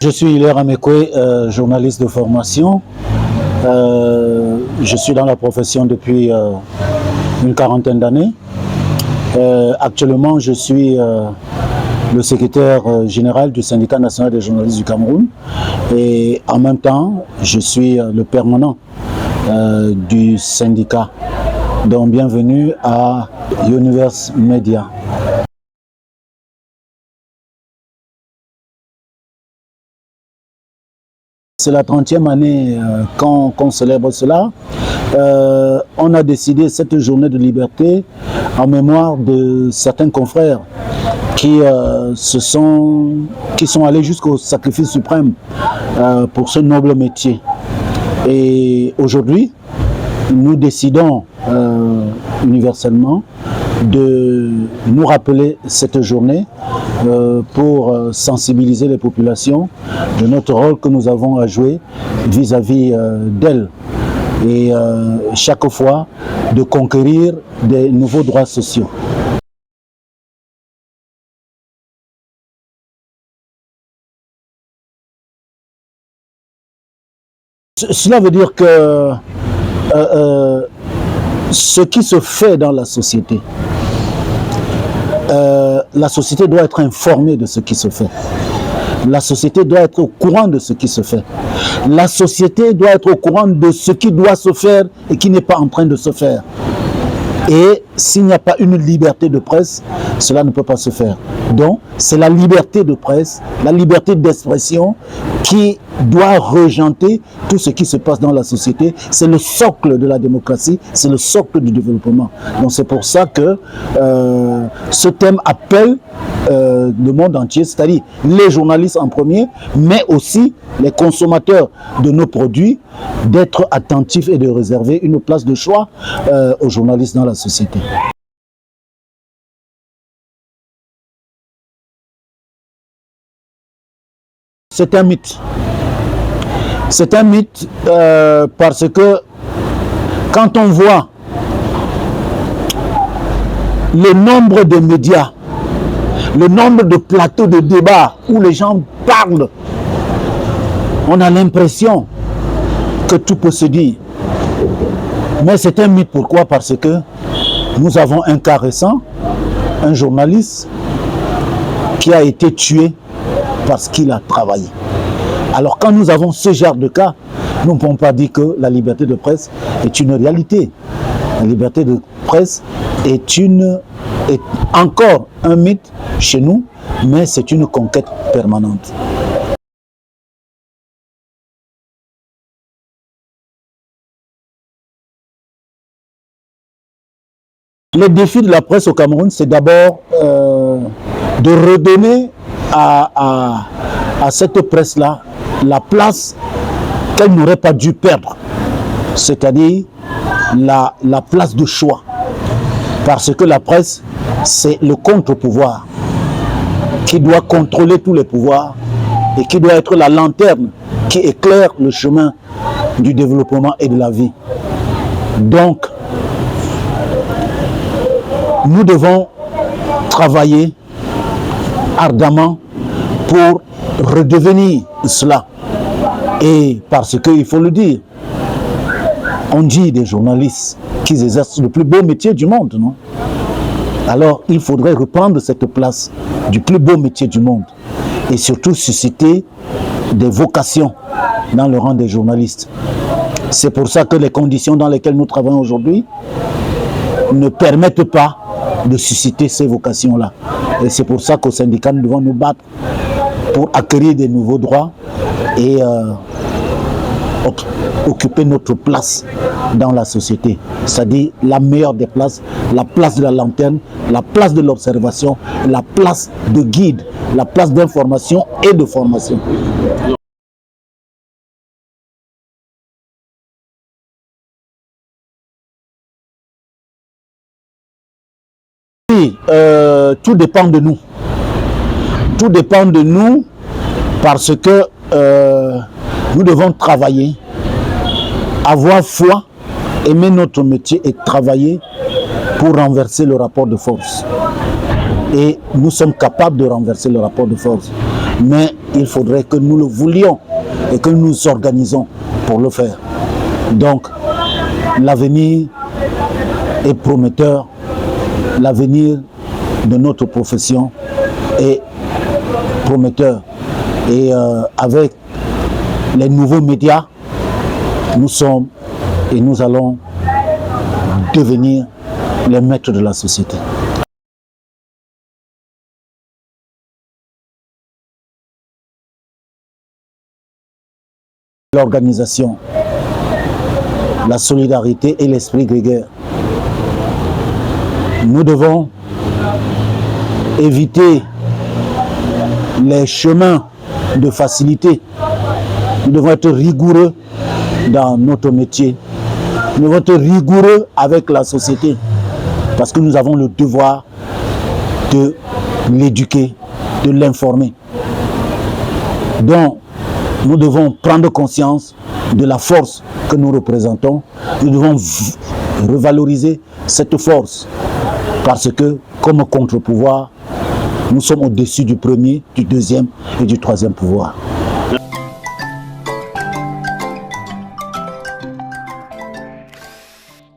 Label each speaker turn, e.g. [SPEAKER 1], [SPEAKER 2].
[SPEAKER 1] Je suis Hilaire Amekwe, journaliste de formation. Je suis dans la profession depuis une quarantaine d'années. Actuellement, je suis le secrétaire général du syndicat national des journalistes du Cameroun et en même temps, je suis le permanent du syndicat. Donc, bienvenue à Universe Media. C'est la 30e année qu'on célèbre cela. On a décidé cette journée de liberté en mémoire de certains confrères qui sont allés jusqu'au sacrifice suprême pour ce noble métier. Et aujourd'hui, nous décidons universellement de nous rappeler cette journée pour sensibiliser les populations de notre rôle que nous avons à jouer vis-à-vis d'elles et chaque fois de conquérir des nouveaux droits sociaux. Cela veut dire que ce qui se fait dans la société doit être informée de ce qui se fait. La société doit être au courant de ce qui se fait. La société doit être au courant de ce qui doit se faire et qui n'est pas en train de se faire. Et s'il n'y a pas une liberté de presse, cela ne peut pas se faire. Donc, c'est la liberté de presse, la liberté d'expression qui doit régenter tout ce qui se passe dans la société. C'est le socle de la démocratie, c'est le socle du développement. Donc, c'est pour ça que ce thème appelle le monde entier, c'est-à-dire les journalistes en premier, mais aussi les consommateurs de nos produits, d'être attentifs et de réserver une place de choix aux journalistes dans la société. C'est un mythe. C'est un mythe parce que quand on voit le nombre de médias, le nombre de plateaux de débat où les gens parlent, on a l'impression que tout peut se dire. Mais c'est un mythe. Pourquoi? Parce que nous avons un cas récent, un journaliste qui a été tué parce qu'il a travaillé. Alors quand nous avons ce genre de cas, nous ne pouvons pas dire que la liberté de presse est une réalité. La liberté de presse est encore un mythe chez nous, mais c'est une conquête permanente. Le défi de la presse au Cameroun, c'est d'abord de redonner à cette presse-là la place qu'elle n'aurait pas dû perdre, c'est-à-dire la place de choix. Parce que la presse, c'est le contre-pouvoir qui doit contrôler tous les pouvoirs et qui doit être la lanterne qui éclaire le chemin du développement et de la vie. Donc, nous devons travailler ardemment pour redevenir cela. Et parce qu'il faut le dire, on dit des journalistes qu'ils exercent le plus beau métier du monde, non? Alors il faudrait reprendre cette place du plus beau métier du monde et surtout susciter des vocations dans le rang des journalistes. C'est pour ça que les conditions dans lesquelles nous travaillons aujourd'hui ne permettent pas de susciter ces vocations-là. Et c'est pour ça qu'au syndicat, nous devons nous battre pour acquérir des nouveaux droits et occuper notre place dans la société. C'est-à-dire la meilleure des places, la place de la lanterne, la place de l'observation, la place de guide, la place d'information et de formation. Tout dépend de nous. Tout dépend de nous parce que nous devons travailler, avoir foi, aimer notre métier et travailler pour renverser le rapport de force. Et nous sommes capables de renverser le rapport de force. Mais il faudrait que nous le voulions et que nous nous organisons pour le faire. Donc, l'avenir est prometteur, l'avenir de notre profession est prometteur. Et avec les nouveaux médias, nous sommes et nous allons devenir les maîtres de la société. L'organisation, la solidarité et l'esprit grégaire. Nous devons éviter les chemins de facilité. Nous devons être rigoureux dans notre métier. Nous devons être rigoureux avec la société parce que nous avons le devoir de l'éduquer, de l'informer. Donc, nous devons prendre conscience de la force que nous représentons. Nous devons revaloriser cette force parce que, comme contre-pouvoir, nous sommes au-dessus du premier, du deuxième et du troisième pouvoir.